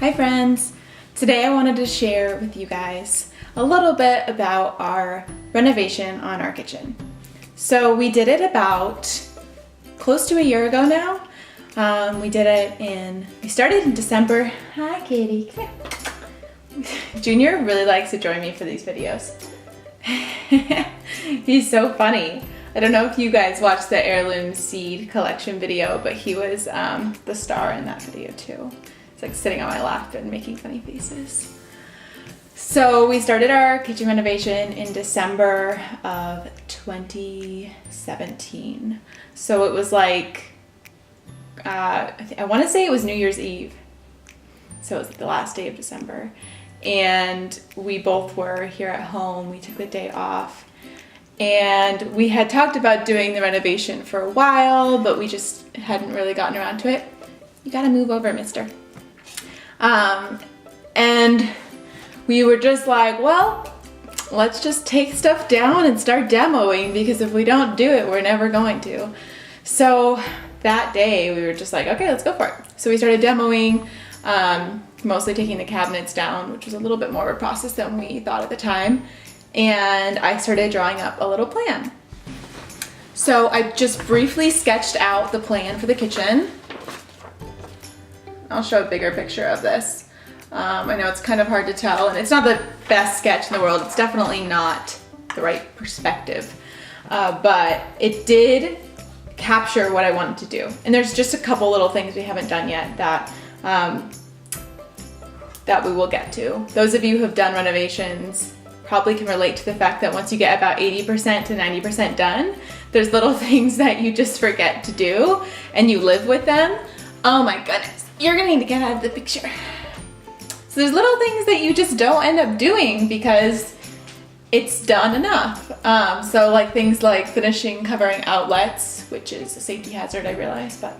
Hi friends! Today I wanted to share with you guys a little bit about our renovation on our kitchen. So we did it about close to a year ago now. We started in December. Hi Katie, come here. Junior really likes to join me for these videos. He's so funny. I don't know if you guys watched the heirloom seed collection video, but he was the star in that video too. He's like sitting on my lap and making funny faces. So we started our kitchen renovation in December of 2017. So it was like, I want to say it was New Year's Eve. So it was the last day of December. And we both were here at home. We took the day off. And we had talked about doing the renovation for a while, but we just hadn't really gotten around to it. You gotta move over, mister. And we were just like, well, let's just take stuff down and start demoing, because if we don't do it, we're never going to. So that day we were just like, okay, let's go for it. So we started demoing, mostly taking the cabinets down, which was a little bit more of a process than we thought at the time. And I started drawing up a little plan. So I just briefly sketched out the plan for the kitchen. I'll show a bigger picture of this. I know it's kind of hard to tell, and it's not the best sketch in the world. It's definitely not the right perspective, but it did capture what I wanted to do. And there's just a couple little things we haven't done yet that we will get to. Those of you who have done renovations probably can relate to the fact that once you get about 80% to 90% done, there's little things that you just forget to do and you live with them. Oh my goodness, you're gonna need to get out of the picture. So there's little things that you just don't end up doing because it's done enough. So like things like finishing covering outlets, which is a safety hazard, I realize, but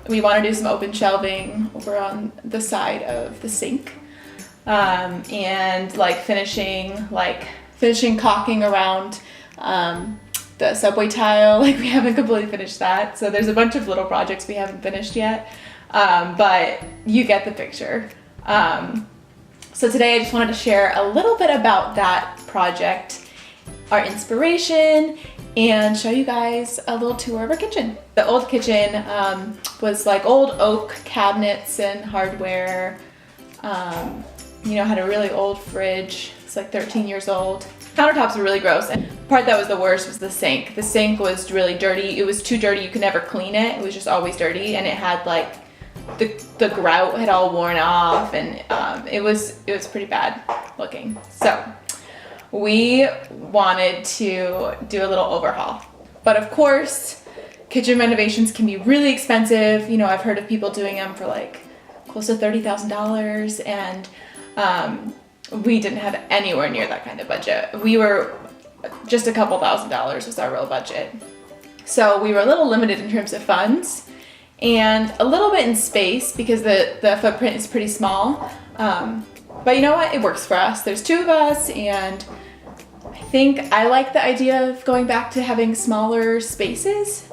we want to do some open shelving over on the side of the sink. And like finishing caulking around the subway tile. Like we haven't completely finished that. So there's a bunch of little projects we haven't finished yet, but you get the picture. So today I just wanted to share a little bit about that project, our inspiration, and show you guys a little tour of our kitchen. The old kitchen was like old oak cabinets and hardware. You know, had a really old fridge. It's like 13 years old. Countertops were really gross, and the part that was the worst was the sink. The sink was really dirty. It was too dirty, you could never clean it. It was just always dirty, and it had like the grout had all worn off, and it was pretty bad looking. So we wanted to do a little overhaul. But of course, kitchen renovations can be really expensive. You know, I've heard of people doing them for like close to $30,000, and we didn't have anywhere near that kind of budget. We were just a couple $1,000s was our real budget. So we were a little limited in terms of funds and a little bit in space because the footprint is pretty small. But you know what? It works for us. There's two of us, and I think I like the idea of going back to having smaller spaces.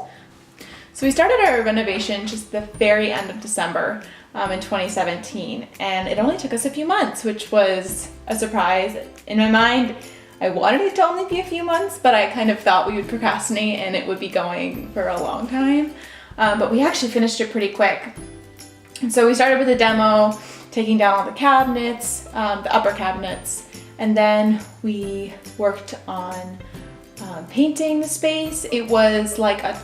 So we started our renovation just the very end of December in 2017, and it only took us a few months, which was a surprise. In my mind, I wanted it to only be a few months, but I kind of thought we would procrastinate and it would be going for a long time. But we actually finished it pretty quick. And so we started with a demo, taking down all the cabinets, the upper cabinets, and then we worked on painting the space. It was like a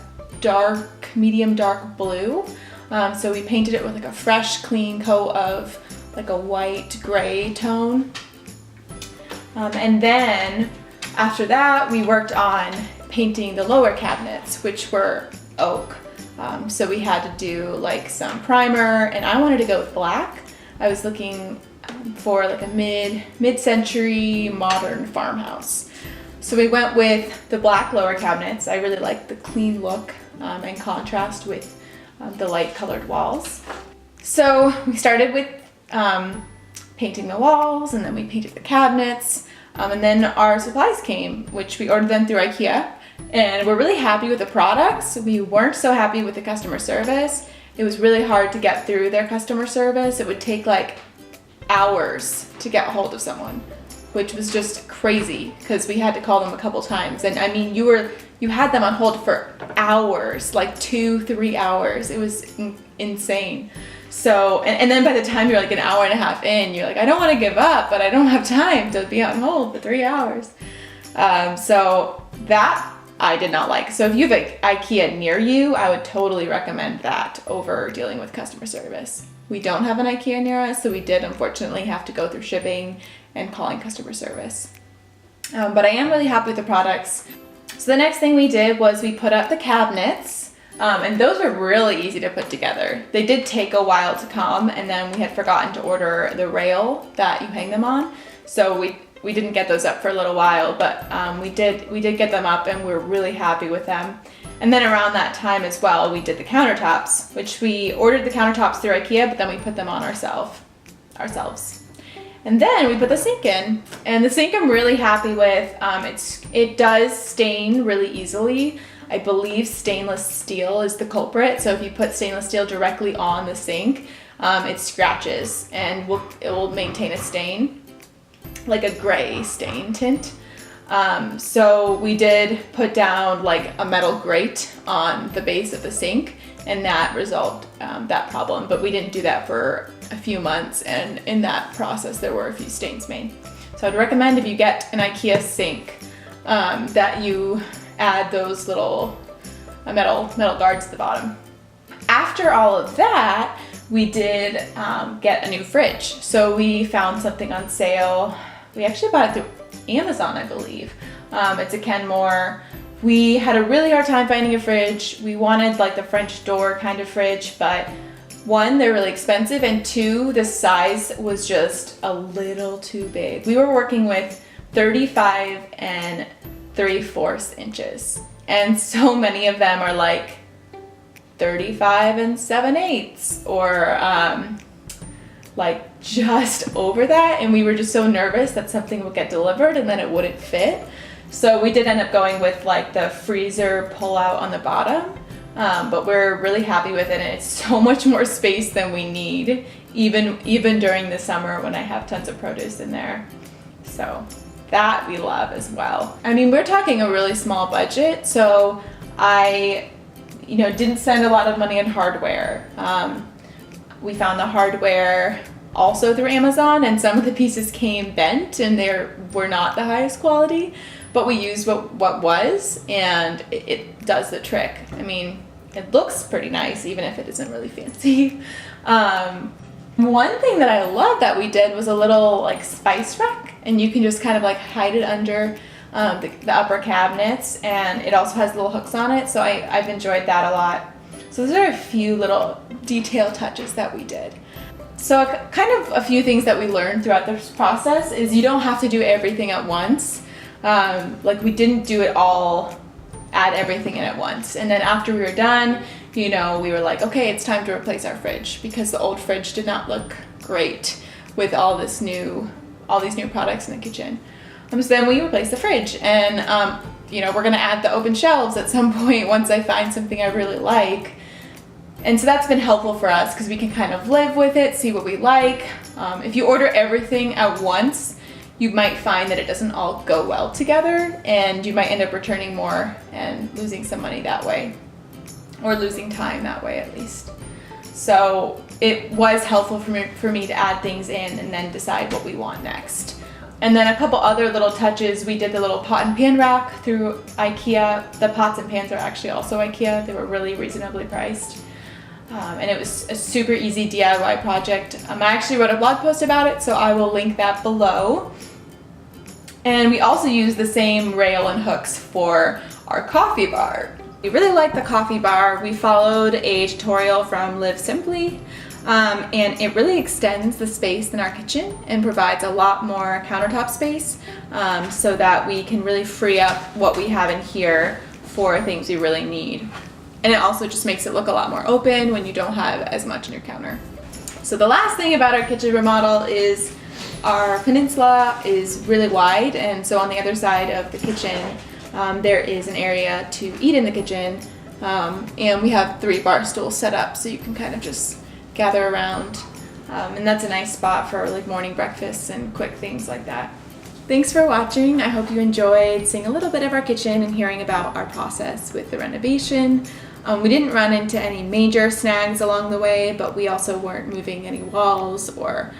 medium dark blue. So we painted it with like a fresh, clean coat of like a white gray tone. And then after that, we worked on painting the lower cabinets, which were oak. So we had to do like some primer, and I wanted to go with black. I was looking for like a mid-century modern farmhouse. So we went with the black lower cabinets. I really liked the clean look and contrast with the light colored walls. So we started with painting the walls, and then we painted the cabinets, and then our supplies came, which we ordered them through IKEA, and we're really happy with the products. We weren't so happy with the customer service, It was really hard to get through their customer service. It would take like hours to get a hold of someone, which was just crazy because we had to call them a couple times. And I mean, you had them on hold for hours, like 2-3 hours. It was insane. So, and then by the time you're like an hour and a half in, you're like, I don't want to give up, but I don't have time to be on hold for 3 hours. So that I did not like. So if you have an IKEA near you, I would totally recommend that over dealing with customer service. We don't have an IKEA near us, so we did unfortunately have to go through shipping and calling customer service. But I am really happy with the products. So the next thing we did was we put up the cabinets, and those were really easy to put together. They did take a while to come, and then we had forgotten to order the rail that you hang them on. So we didn't get those up for a little while, but we did get them up, and we were really happy with them. And then around that time as well, we did the countertops, which we ordered the countertops through IKEA, but then we put them on ourselves. And then we put the sink in, and the sink I'm really happy with. It does stain really easily. I believe stainless steel is the culprit. So if you put stainless steel directly on the sink, it scratches and it will maintain a stain, like a gray stain tint. So we did put down like a metal grate on the base of the sink, and that resolved that problem. But we didn't do that for a few months, and in that process there were a few stains made. So I'd recommend if you get an IKEA sink that you add those little metal guards at the bottom. After all of that, we did get a new fridge. So we found something on sale. We actually bought it through Amazon, I believe. It's a Kenmore. We had a really hard time finding a fridge. We wanted like the French door kind of fridge, but one, they're really expensive, and two, the size was just a little too big. We were working with 35 and 3/4 inches, and so many of them are like 35 and 7/8, or like just over that, and we were just so nervous that something would get delivered and then it wouldn't fit. So we did end up going with like the freezer pull out on the bottom. But we're really happy with it, and it's so much more space than we need, even during the summer when I have tons of produce in there. So that we love as well. I mean, we're talking a really small budget, so I didn't spend a lot of money on hardware. We found the hardware also through Amazon, and some of the pieces came bent and they were not the highest quality, but we used what was, and it does the trick. I mean, it looks pretty nice even if it isn't really fancy. One thing that I love that we did was a little like spice rack, and you can just kind of like hide it under the upper cabinets, and it also has little hooks on it, so I've enjoyed that a lot. So those are a few little detail touches that we did. So kind of a few things that we learned throughout this process is you don't have to do everything at once. Like we didn't do it all, add everything in at once. And then after we were done, we were like, okay, it's time to replace our fridge, because the old fridge did not look great with all these new products in the kitchen. So then we replaced the fridge, and we're gonna add the open shelves at some point once I find something I really like. And so that's been helpful for us because we can kind of live with it, see what we like. If you order everything at once, you might find that it doesn't all go well together, and you might end up returning more and losing some money that way, or losing time that way at least. So it was helpful for me to add things in and then decide what we want next. And then a couple other little touches. We did the little pot and pan rack through IKEA. The pots and pans are actually also IKEA. They were really reasonably priced. And it was a super easy DIY project. I actually wrote a blog post about it, so I will link that below. And we also used the same rail and hooks for our coffee bar. We really liked the coffee bar. We followed a tutorial from Live Simply, and it really extends the space in our kitchen and provides a lot more countertop space, so that we can really free up what we have in here for things we really need. And it also just makes it look a lot more open when you don't have as much on your counter. So the last thing about our kitchen remodel is our Peninsula is really wide, and so on the other side of the kitchen there is an area to eat in the kitchen, And we have 3 bar stools set up so you can kind of just gather around. And that's a nice spot for like morning breakfasts and quick things like that. Thanks for watching. I hope you enjoyed seeing a little bit of our kitchen and hearing about our process with the renovation. We didn't run into any major snags along the way, but we also weren't moving any walls or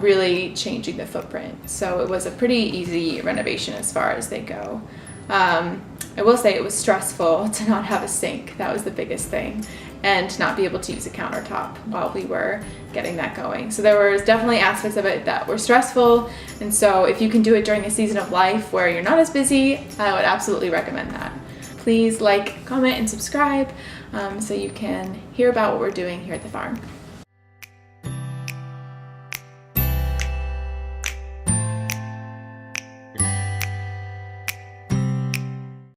really changing the footprint. So it was a pretty easy renovation as far as they go. I will say it was stressful to not have a sink. That was the biggest thing, and to not be able to use a countertop while we were getting that going. So there was definitely aspects of it that were stressful, and so if you can do it during a season of life where you're not as busy, I would absolutely recommend that. Please like, comment, and subscribe so you can hear about what we're doing here at the farm.